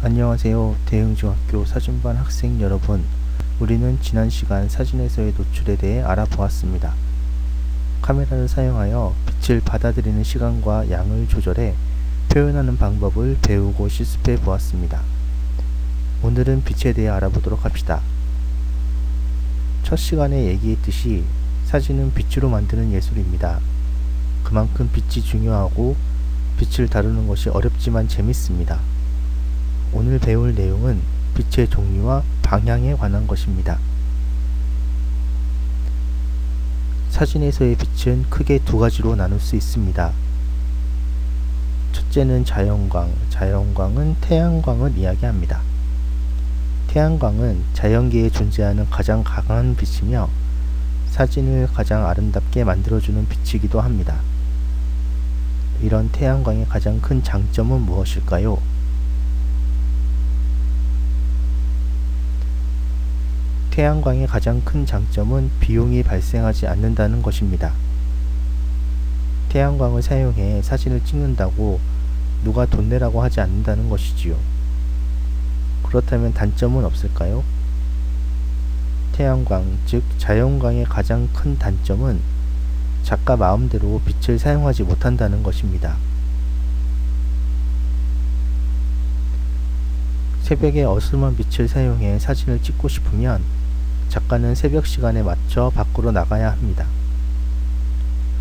안녕하세요. 대흥중학교 사진반 학생 여러분. 우리는 지난 시간 사진에서의 노출에 대해 알아보았습니다. 카메라를 사용하여 빛을 받아들이는 시간과 양을 조절해 표현하는 방법을 배우고 실습해 보았습니다. 오늘은 빛에 대해 알아보도록 합시다. 첫 시간에 얘기했듯이 사진은 빛으로 만드는 예술입니다. 그만큼 빛이 중요하고 빛을 다루는 것이 어렵지만 재밌습니다. 오늘 배울 내용은 빛의 종류와 방향에 관한 것입니다. 사진에서의 빛은 크게 두 가지로 나눌 수 있습니다. 첫째는 자연광. 자연광은 태양광을 이야기합니다. 태양광은 자연계에 존재하는 가장 강한 빛이며 사진을 가장 아름답게 만들어주는 빛이기도 합니다. 이런 태양광의 가장 큰 장점은 무엇일까요? 태양광의 가장 큰 장점은 비용이 발생하지 않는다는 것입니다. 태양광을 사용해 사진을 찍는다고 누가 돈 내라고 하지 않는다는 것이지요. 그렇다면 단점은 없을까요? 태양광, 즉 자연광의 가장 큰 단점은 작가 마음대로 빛을 사용하지 못한다는 것입니다. 새벽에 어스름한 빛을 사용해 사진을 찍고 싶으면 작가는 새벽 시간에 맞춰 밖으로 나가야 합니다.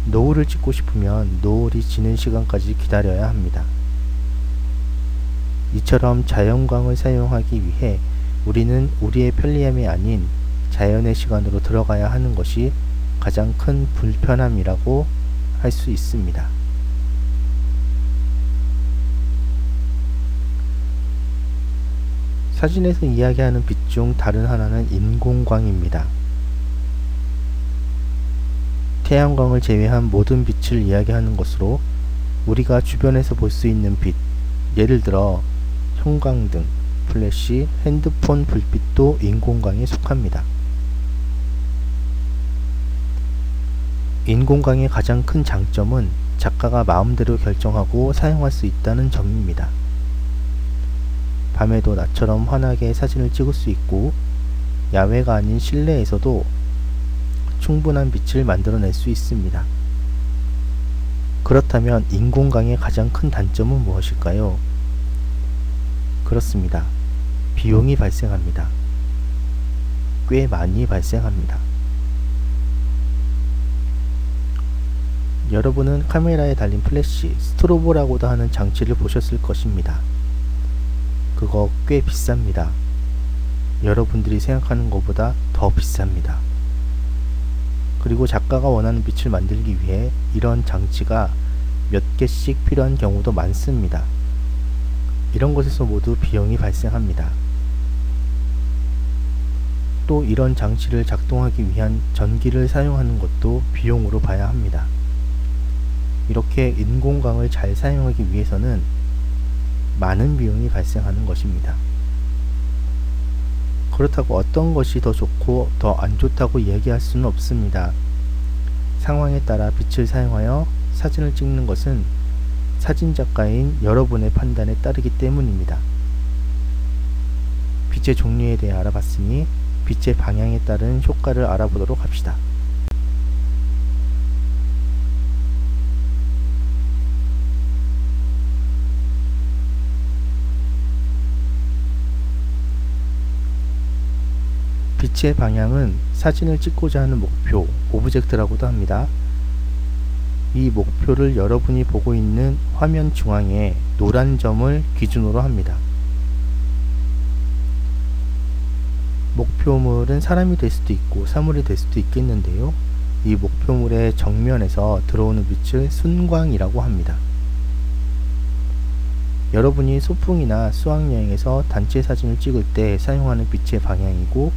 노을을 찍고 싶으면 노을이 지는 시간까지 기다려야 합니다. 이처럼 자연광을 사용하기 위해 우리는 우리의 편리함이 아닌 자연의 시간으로 들어가야 하는 것이 가장 큰 불편함이라고 할 수 있습니다. 사진에서 이야기하는 빛 중 다른 하나는 인공광입니다. 태양광을 제외한 모든 빛을 이야기하는 것으로 우리가 주변에서 볼 수 있는 빛, 예를 들어 형광등, 플래시, 핸드폰 불빛도 인공광에 속합니다. 인공광의 가장 큰 장점은 작가가 마음대로 결정하고 사용할 수 있다는 점입니다. 밤에도 나처럼 환하게 사진을 찍을 수 있고 야외가 아닌 실내에서도 충분한 빛을 만들어낼 수 있습니다. 그렇다면 인공광의 가장 큰 단점은 무엇일까요? 그렇습니다. 비용이 발생합니다. 꽤 많이 발생합니다. 여러분은 카메라에 달린 플래시, 스트로보라고도 하는 장치를 보셨을 것입니다. 그거 꽤 비쌉니다. 여러분들이 생각하는 것보다 더 비쌉니다. 그리고 작가가 원하는 빛을 만들기 위해 이런 장치가 몇 개씩 필요한 경우도 많습니다. 이런 것에서 모두 비용이 발생합니다. 또 이런 장치를 작동하기 위한 전기를 사용하는 것도 비용으로 봐야 합니다. 이렇게 인공광을 잘 사용하기 위해서는 많은 비용이 발생하는 것입니다. 그렇다고 어떤 것이 더 좋고 더 안 좋다고 얘기할 수는 없습니다. 상황에 따라 빛을 사용하여 사진을 찍는 것은 사진작가인 여러분의 판단에 따르기 때문입니다. 빛의 종류에 대해 알아봤으니 빛의 방향에 따른 효과를 알아보도록 합시다. 빛의 방향은 사진을 찍고자 하는 목표, 오브젝트라고도 합니다. 이 목표를 여러분이 보고 있는 화면 중앙에 노란 점을 기준으로 합니다. 목표물은 사람이 될 수도 있고 사물이 될 수도 있겠는데요. 이 목표물의 정면에서 들어오는 빛을 순광이라고 합니다. 여러분이 소풍이나 수학여행에서 단체 사진을 찍을 때 사용하는 빛의 방향이고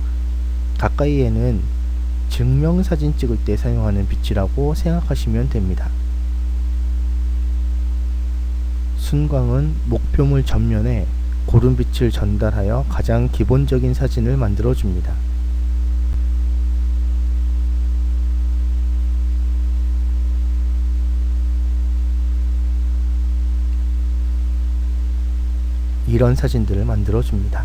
가까이에는 증명사진 찍을 때 사용하는 빛이라고 생각하시면 됩니다. 순광은 목표물 전면에 고른 빛을 전달하여 가장 기본적인 사진을 만들어 줍니다. 이런 사진들을 만들어 줍니다.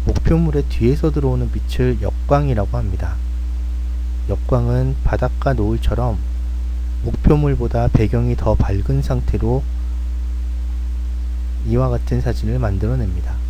목표물의 뒤에서 들어오는 빛을 역광이라고 합니다. 역광은 바닷가 노을처럼 목표물보다 배경이 더 밝은 상태로 이와 같은 사진을 만들어냅니다.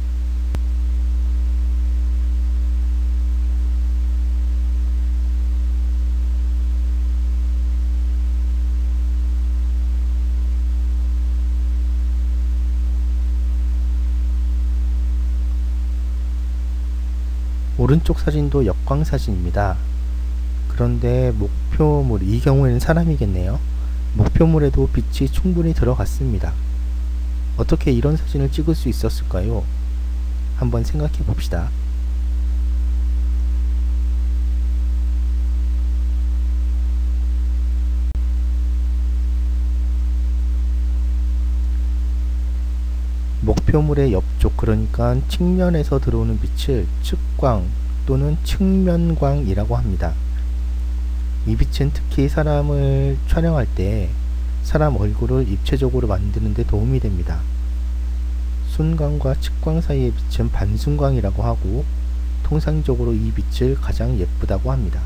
오른쪽 사진도 역광 사진입니다. 그런데 목표물, 이 경우에는 사람이겠네요. 목표물에도 빛이 충분히 들어갔습니다. 어떻게 이런 사진을 찍을 수 있었을까요? 한번 생각해 봅시다. 목표물의 옆쪽, 그러니까 측면에서 들어오는 빛을 측광 또는 측면광이라고 합니다. 이 빛은 특히 사람을 촬영할 때 사람 얼굴을 입체적으로 만드는 데 도움이 됩니다. 순광과 측광 사이의 빛은 반순광이라고 하고, 통상적으로 이 빛을 가장 예쁘다고 합니다.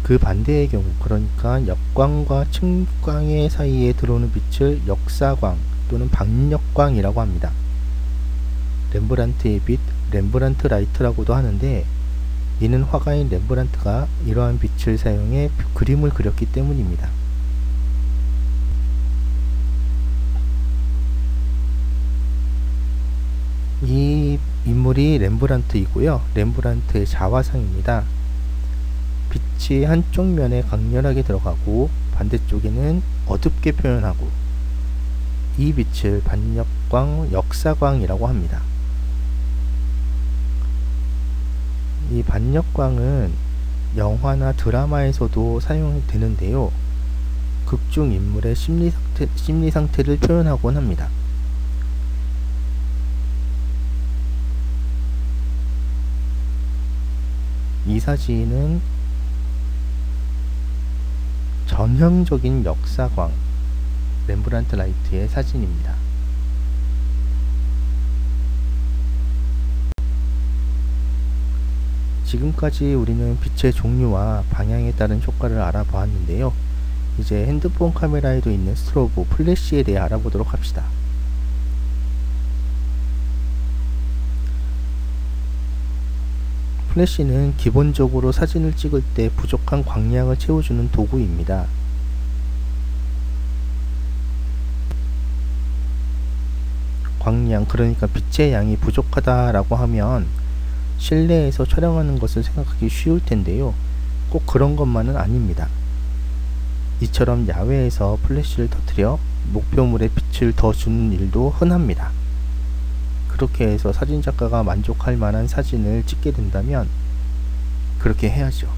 그 반대의 경우, 그러니까 역광과 측광의 사이에 들어오는 빛을 역사광 또는 박역광이라고 합니다. 렘브란트의 빛, 렘브란트 라이트라고도 하는데, 이는 화가인 렘브란트가 이러한 빛을 사용해 그림을 그렸기 때문입니다. 이 인물이 렘브란트이고요. 렘브란트의 자화상입니다. 빛이 한쪽 면에 강렬하게 들어가고 반대쪽에는 어둡게 표현하고, 이 빛을 반역광, 역사광이라고 합니다. 이 반역광은 영화나 드라마에서도 사용되는데요. 극중 인물의 심리 상태를 표현하곤 합니다. 이 사진은 전형적인 역사광, 렘브란트 라이트의 사진입니다. 지금까지 우리는 빛의 종류와 방향에 따른 효과를 알아보았는데요. 이제 핸드폰 카메라에도 있는 스트로보, 플래시에 대해 알아보도록 합시다. 플래시는 기본적으로 사진을 찍을 때 부족한 광량을 채워주는 도구입니다. 광량, 그러니까 빛의 양이 부족하다라고 하면 실내에서 촬영하는 것을 생각하기 쉬울 텐데요. 꼭 그런 것만은 아닙니다. 이처럼 야외에서 플래시를 터뜨려 목표물에 빛을 더 주는 일도 흔합니다. 그렇게 해서 사진작가가 만족할 만한 사진을 찍게 된다면 그렇게 해야죠.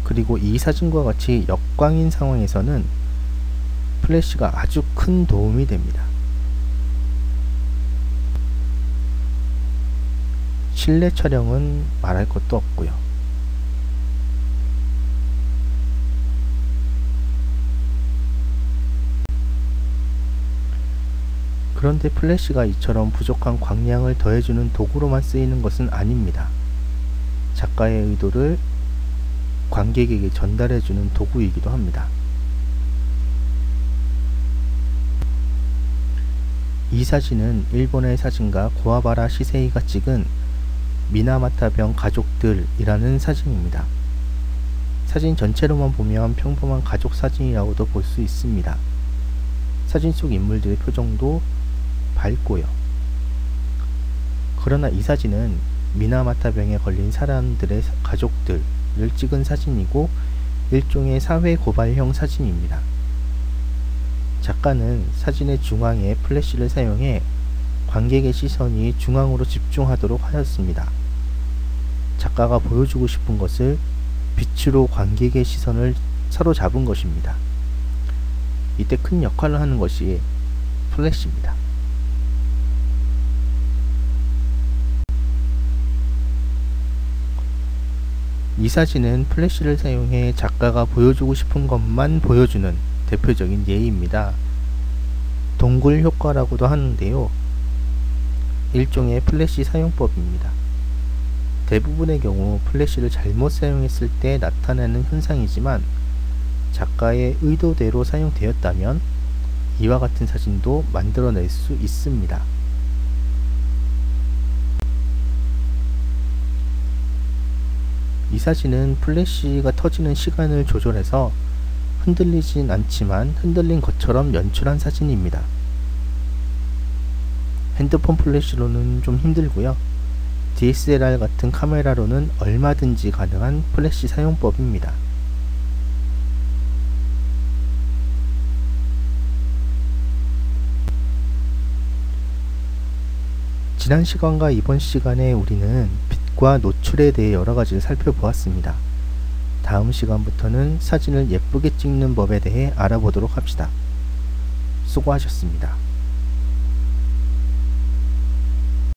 그리고 이 사진과 같이 역광인 상황에서는 플래시가 아주 큰 도움이 됩니다. 실내 촬영은 말할 것도 없고요. 그런데 플래시가 이처럼 부족한 광량을 더해주는 도구로만 쓰이는 것은 아닙니다. 작가의 의도를 관객에게 전달해주는 도구이기도 합니다. 이 사진은 일본의 사진가 구와바라 시세이가 찍은 미나마타병 가족들이라는 사진입니다. 사진 전체로만 보면 평범한 가족 사진이라고도 볼 수 있습니다. 사진 속 인물들의 표정도 밝고요. 그러나 이 사진은 미나마타병에 걸린 사람들의 가족들을 찍은 사진이고 일종의 사회 고발형 사진입니다. 작가는 사진의 중앙에 플래시를 사용해 관객의 시선이 중앙으로 집중하도록 하였습니다. 작가가 보여주고 싶은 것을 빛으로 관객의 시선을 사로잡은 것입니다. 이때 큰 역할을 하는 것이 플래시입니다. 이 사진은 플래시를 사용해 작가가 보여주고 싶은 것만 보여주는 대표적인 예입니다. 동굴 효과라고도 하는데요. 일종의 플래시 사용법입니다. 대부분의 경우 플래시를 잘못 사용했을 때 나타나는 현상이지만 작가의 의도대로 사용되었다면 이와 같은 사진도 만들어낼 수 있습니다. 이 사진은 플래시가 터지는 시간을 조절해서 흔들리진 않지만 흔들린 것처럼 연출한 사진입니다. 핸드폰 플래시로는 좀 힘들고요. DSLR 같은 카메라로는 얼마든지 가능한 플래시 사용법입니다. 지난 시간과 이번 시간에 우리는 빛과 노출에 대해 여러가지를 살펴보았습니다. 다음 시간부터는 사진을 예쁘게 찍는 법에 대해 알아보도록 합시다. 수고하셨습니다.